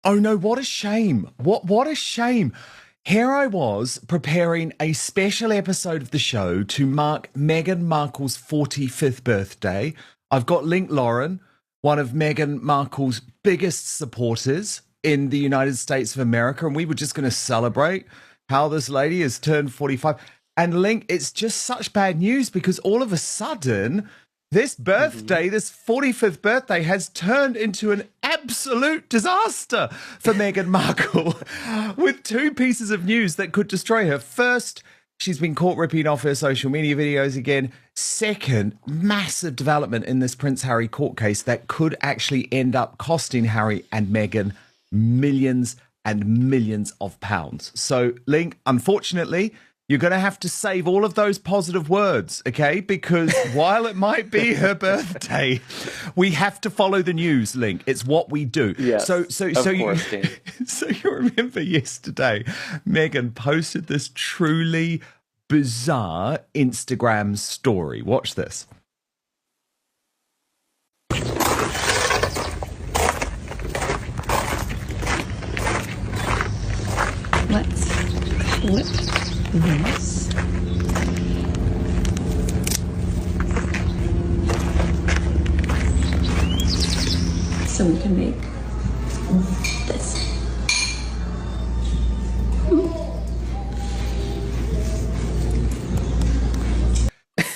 Oh no, what a shame. What a shame. Here I was preparing a special episode of the show to mark Meghan Markle's 45th birthday. I've got Link Lauren, one of Meghan Markle's biggest supporters in the United States of America, and we were just going to celebrate how this lady has turned 45. And Link, it's just such bad news because all of a sudden, this birthday, this 45th birthday, has turned into an absolute disaster for Meghan Markle with two pieces of news that could destroy her. First, she's been caught ripping off her social media videos again. Second, massive development in this Prince Harry court case that could actually end up costing Harry and Meghan millions and millions of pounds. So, Link, unfortunately, you're going to have to save all of those positive words, okay? Because while it might be her birthday, we have to follow the news, Link. It's what we do. Yes, So you remember yesterday, Meghan posted this truly bizarre Instagram story. Watch this. Let's flip this. So we can make this.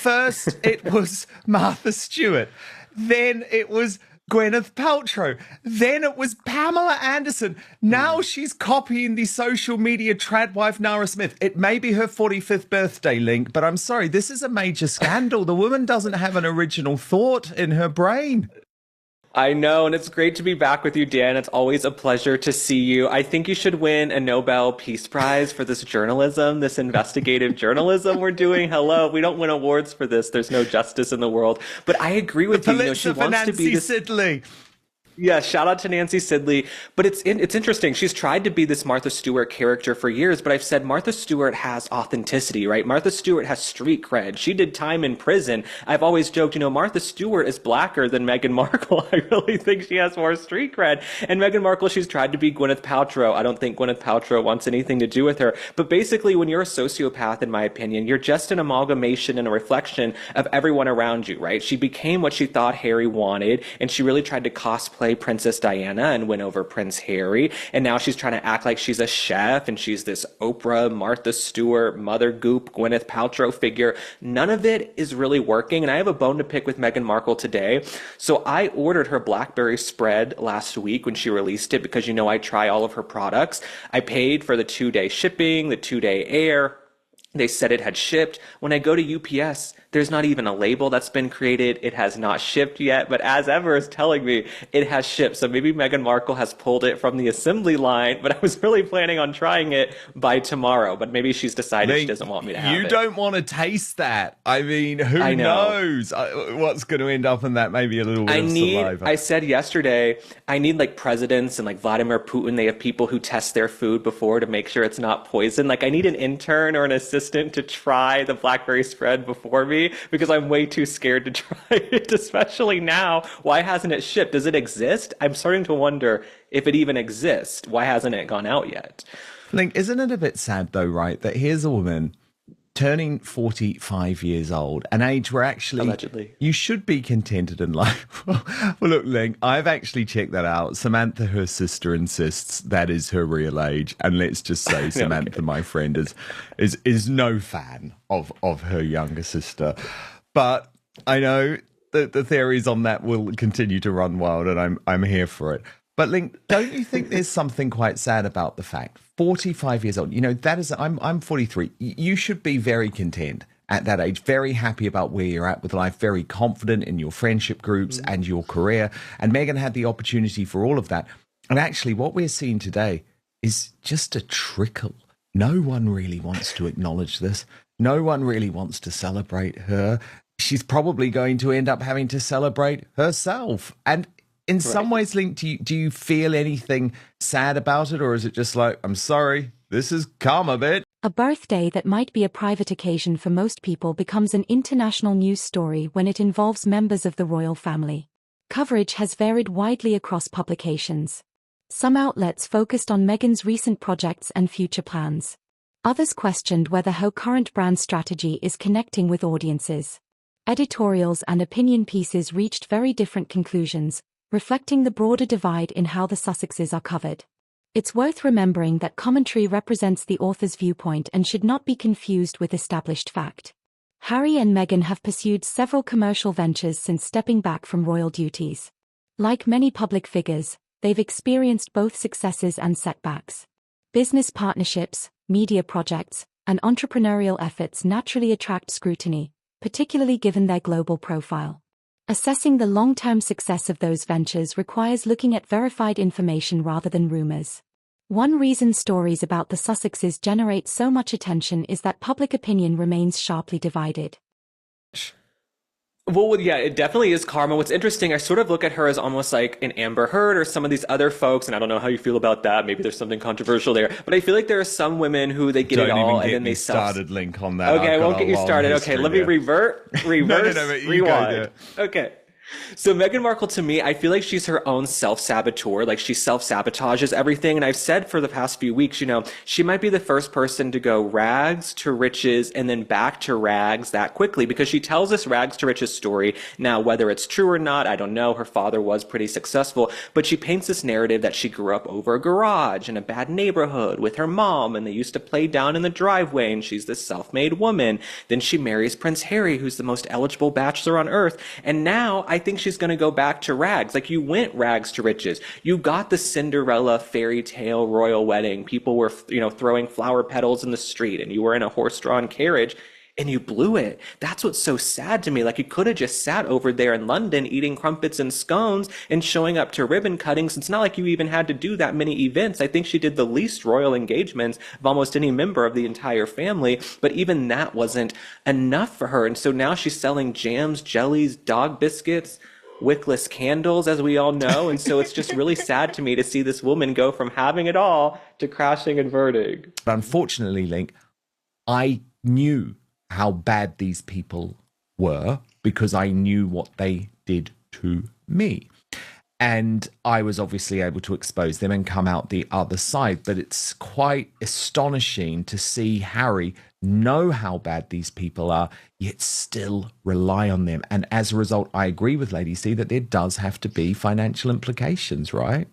First, it was Martha Stewart. Then it was Gwyneth Paltrow. Then it was Pamela Anderson. Now she's copying the social media trad wife Nara Smith. It may be her 45th birthday, Link, but I'm sorry, this is a major scandal. The woman doesn't have an original thought in her brain. I know, and it's great to be back with you, Dan. It's always a pleasure to see you. I think you should win a Nobel Peace Prize for this journalism, this investigative journalism we're doing. Hello, we don't win awards for this. There's no justice in the world. But I agree with you. She wants to be this. Sidley. Yeah, shout out to Nancy Sidley. But it's interesting. She's tried to be this Martha Stewart character for years, but I've said Martha Stewart has authenticity, right? Martha Stewart has street cred. She did time in prison. I've always joked, Martha Stewart is blacker than Meghan Markle. I really think she has more street cred. And Meghan Markle, she's tried to be Gwyneth Paltrow. I don't think Gwyneth Paltrow wants anything to do with her. But basically, when you're a sociopath, in my opinion, you're just an amalgamation and a reflection of everyone around you, right? She became what she thought Harry wanted, and she really tried to cosplay Princess Diana and win over Prince Harry. And now she's trying to act like she's a chef and she's this Oprah, Martha Stewart, Mother Goop, Gwyneth Paltrow figure. None of it is really working. And I have a bone to pick with Meghan Markle today. So I ordered her blackberry spread last week when she released it because I try all of her products. I paid for the 2-day shipping, the 2-day air. They said it had shipped. When I go to UPS, there's not even a label that's been created. It has not shipped yet, but as ever is telling me it has shipped. So maybe Meghan Markle has pulled it from the assembly line, but I was really planning on trying it by tomorrow. But maybe she's decided she doesn't want me to have it. You don't want to taste that. I mean, who knows what's going to end up in that? Maybe a little bit of saliva. I said yesterday, I need like presidents and like Vladimir Putin. They have people who test their food before to make sure it's not poison. Like I need an intern or an assistant to try the blackberry spread before me because I'm way too scared to try it, especially now. Why hasn't it shipped? Does it exist? I'm starting to wonder if it even exists. Why hasn't it gone out yet? Link, isn't it a bit sad though, right, that here's a woman turning 45 years old, an age where actually allegedly you should be contented in life. Well, look, Link, I've actually checked that out. Samantha, her sister, insists that is her real age, and let's just say Samantha, my friend, is no fan of her younger sister. But I know that the theories on that will continue to run wild, and I'm here for it. But Link, don't you think there's something quite sad about the fact 45 years old? That is, I'm 43. You should be very content at that age, very happy about where you're at with life, very confident in your friendship groups and your career. And Meghan had the opportunity for all of that. And actually, what we're seeing today is just a trickle. No one really wants to acknowledge this. No one really wants to celebrate her. She's probably going to end up having to celebrate herself. And in some ways, Link, do you feel anything sad about it? Or is it just like, I'm sorry, this is karma, bitch? A birthday that might be a private occasion for most people becomes an international news story when it involves members of the royal family. Coverage has varied widely across publications. Some outlets focused on Meghan's recent projects and future plans. Others questioned whether her current brand strategy is connecting with audiences. Editorials and opinion pieces reached very different conclusions, reflecting the broader divide in how the Sussexes are covered. It's worth remembering that commentary represents the author's viewpoint and should not be confused with established fact. Harry and Meghan have pursued several commercial ventures since stepping back from royal duties. Like many public figures, they've experienced both successes and setbacks. Business partnerships, media projects, and entrepreneurial efforts naturally attract scrutiny, particularly given their global profile. Assessing the long-term success of those ventures requires looking at verified information rather than rumors. One reason stories about the Sussexes generate so much attention is that public opinion remains sharply divided. Well, yeah, it definitely is karma. What's interesting, I sort of look at her as almost like an Amber Heard or some of these other folks, and I don't know how you feel about that. Maybe there's something controversial there, but I feel like there are some women who they get it all and then they started link on that. Okay, I won't get you started. Okay, let me reverse, rewind. Okay. So Meghan Markle, to me, I feel like she's her own self-saboteur. Like, she self-sabotages everything. And I've said for the past few weeks, she might be the first person to go rags to riches and then back to rags that quickly, because she tells this rags to riches story. Now, whether it's true or not, I don't know. Her father was pretty successful, but she paints this narrative that she grew up over a garage in a bad neighborhood with her mom, and they used to play down in the driveway, and she's this self-made woman. Then she marries Prince Harry, who's the most eligible bachelor on earth. And now I think she's going to go back to rags. Like, you went rags to riches. You got the Cinderella fairy tale royal wedding. People were, throwing flower petals in the street, and you were in a horse-drawn carriage, and you blew it. That's what's so sad to me. Like, you could have just sat over there in London eating crumpets and scones and showing up to ribbon cuttings. It's not like you even had to do that many events. I think she did the least royal engagements of almost any member of the entire family, but even that wasn't enough for her. And so now she's selling jams, jellies, dog biscuits, wickless candles, as we all know. And so it's just really sad to me to see this woman go from having it all to crashing and burning. But unfortunately, Link, I knew how bad these people were because I knew what they did to me. And I was obviously able to expose them and come out the other side. But it's quite astonishing to see Harry know how bad these people are, yet still rely on them. And as a result, I agree with Lady C that there does have to be financial implications, right?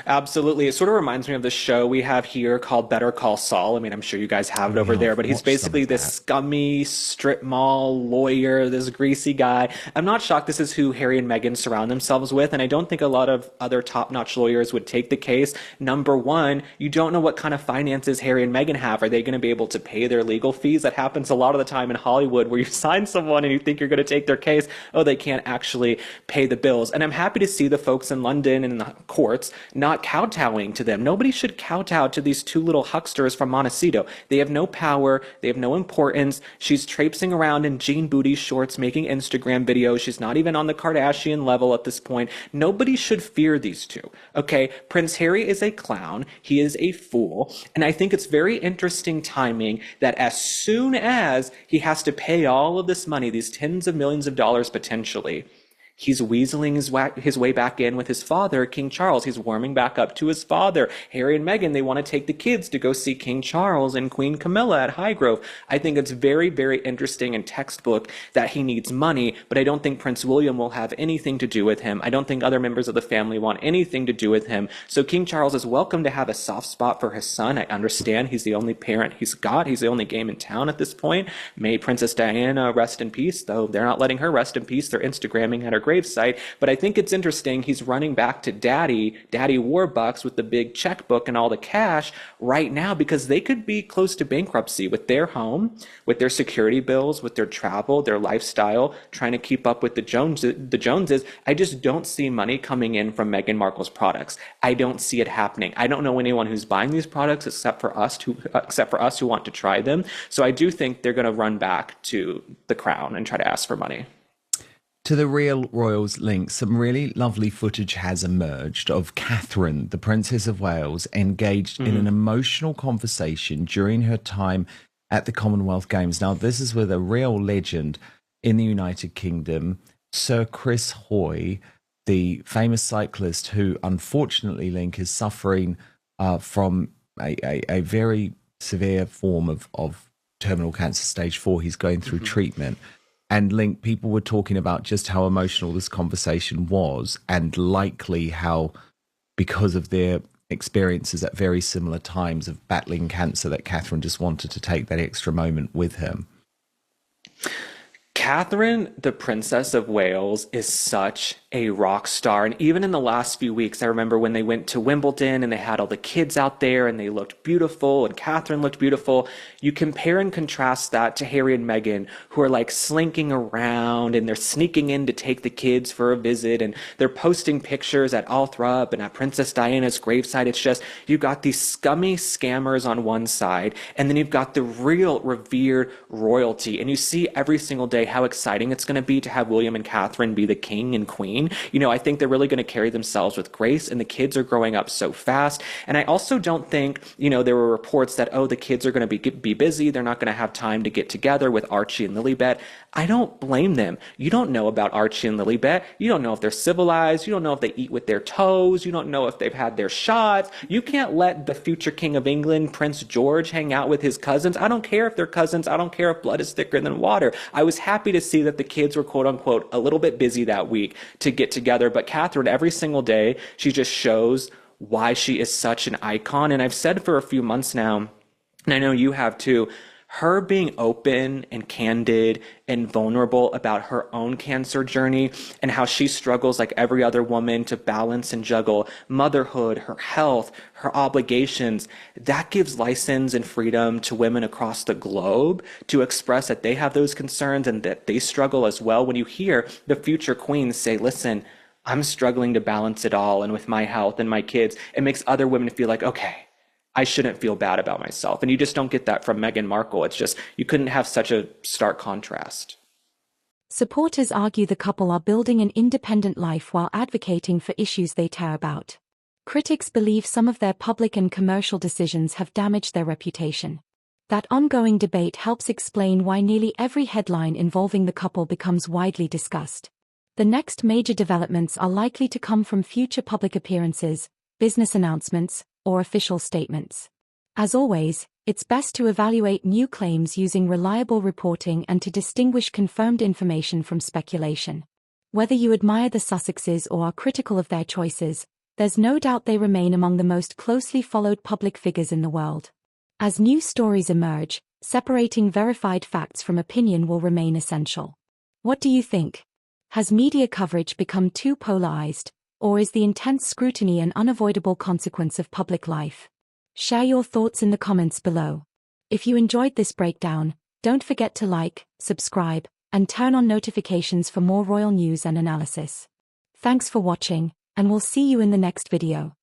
Absolutely. It sort of reminds me of the show we have here called Better Call Saul. I mean, I'm sure you guys have it over there, but he's basically this scummy strip mall lawyer, this greasy guy. I'm not shocked this is who Harry and Meghan surround themselves with, and I don't think a lot of other top-notch lawyers would take the case. Number one, you don't know what kind of finances Harry and Meghan have. Are they going to be able to pay their legal fees? That happens a lot of the time in Hollywood, where you sign someone and you think you're going to take their case. Oh, they can't actually pay the bills. And I'm happy to see the folks in London and in the courts not kowtowing to them. Nobody should kowtow to these two little hucksters from Montecito. They have no power. They have no importance. She's traipsing around in jean booty shorts, making Instagram videos. She's not even on the Kardashian level at this point. Nobody should fear these two. Okay, Prince Harry is a clown. He is a fool. And I think it's very interesting timing that as soon as he has to pay all of this money, these tens of millions of dollars potentially, he's weaseling his way back in with his father, King Charles. He's warming back up to his father. Harry and Meghan, they want to take the kids to go see King Charles and Queen Camilla at Highgrove. I think it's very, very interesting and textbook that he needs money, but I don't think Prince William will have anything to do with him. I don't think other members of the family want anything to do with him. So King Charles is welcome to have a soft spot for his son. I understand he's the only parent he's got. He's the only game in town at this point. May Princess Diana rest in peace, though they're not letting her rest in peace. They're Instagramming at her gravesite. But I think it's interesting he's running back to Daddy Warbucks with the big checkbook and all the cash right now, because they could be close to bankruptcy with their home, with their security bills, with their travel, their lifestyle, trying to keep up with the Joneses. I just don't see money coming in from Meghan Markle's products. I don't see it happening. I don't know anyone who's buying these products except for us who want to try them. So I do think they're going to run back to the crown and try to ask for money. To the Real Royals link, some really lovely footage has emerged of Catherine, the Princess of Wales, engaged in an emotional conversation during her time at the Commonwealth Games. Now, this is with a real legend in the United Kingdom, Sir Chris Hoy. the famous cyclist who, unfortunately, Link, is suffering from a very severe form of terminal cancer, stage 4. He's going through treatment. And Link, people were talking about just how emotional this conversation was, and likely how, because of their experiences at very similar times of battling cancer, that Catherine just wanted to take that extra moment with him. Catherine, the Princess of Wales, is such a rock star. And even in the last few weeks, I remember when they went to Wimbledon and they had all the kids out there and they looked beautiful and Catherine looked beautiful. You compare and contrast that to Harry and Meghan, who are like slinking around and they're sneaking in to take the kids for a visit and they're posting pictures at Althorp and at Princess Diana's graveside. It's just, you've got these scummy scammers on one side and then you've got the real revered royalty. And you see every single day how exciting it's going to be to have William and Catherine be the king and queen. You know, I think they're really going to carry themselves with grace, and the kids are growing up so fast. And I also don't think, you know, there were reports that, oh, the kids are going to be busy. They're not going to have time to get together with Archie and Lilibet. I don't blame them. You don't know about Archie and Lilibet. You don't know if they're civilized. You don't know if they eat with their toes. You don't know if they've had their shots. You can't let the future King of England, Prince George, hang out with his cousins. I don't care if they're cousins. I don't care if blood is thicker than water. I was happy to see that the kids were, quote unquote, a little bit busy that week to get together. But Catherine, every single day, she just shows why she is such an icon. And I've said for a few months now, and I know you have too, her being open and candid and vulnerable about her own cancer journey and how she struggles like every other woman to balance and juggle motherhood, her health, her obligations, that gives license and freedom to women across the globe to express that they have those concerns and that they struggle as well. When you hear the future queens say, listen, I'm struggling to balance it all, and with my health and my kids, it makes other women feel like, okay, I shouldn't feel bad about myself. And you just don't get that from Meghan Markle. It's just, you couldn't have such a stark contrast. Supporters argue the couple are building an independent life while advocating for issues they care about. Critics believe some of their public and commercial decisions have damaged their reputation. That ongoing debate helps explain why nearly every headline involving the couple becomes widely discussed. The next major developments are likely to come from future public appearances, business announcements, or official statements. As always, it's best to evaluate new claims using reliable reporting and to distinguish confirmed information from speculation. Whether you admire the Sussexes or are critical of their choices, there's no doubt they remain among the most closely followed public figures in the world. As new stories emerge, separating verified facts from opinion will remain essential. What do you think? Has media coverage become too polarized, or is the intense scrutiny an unavoidable consequence of public life? Share your thoughts in the comments below. If you enjoyed this breakdown, don't forget to like, subscribe, and turn on notifications for more royal news and analysis. Thanks for watching, and we'll see you in the next video.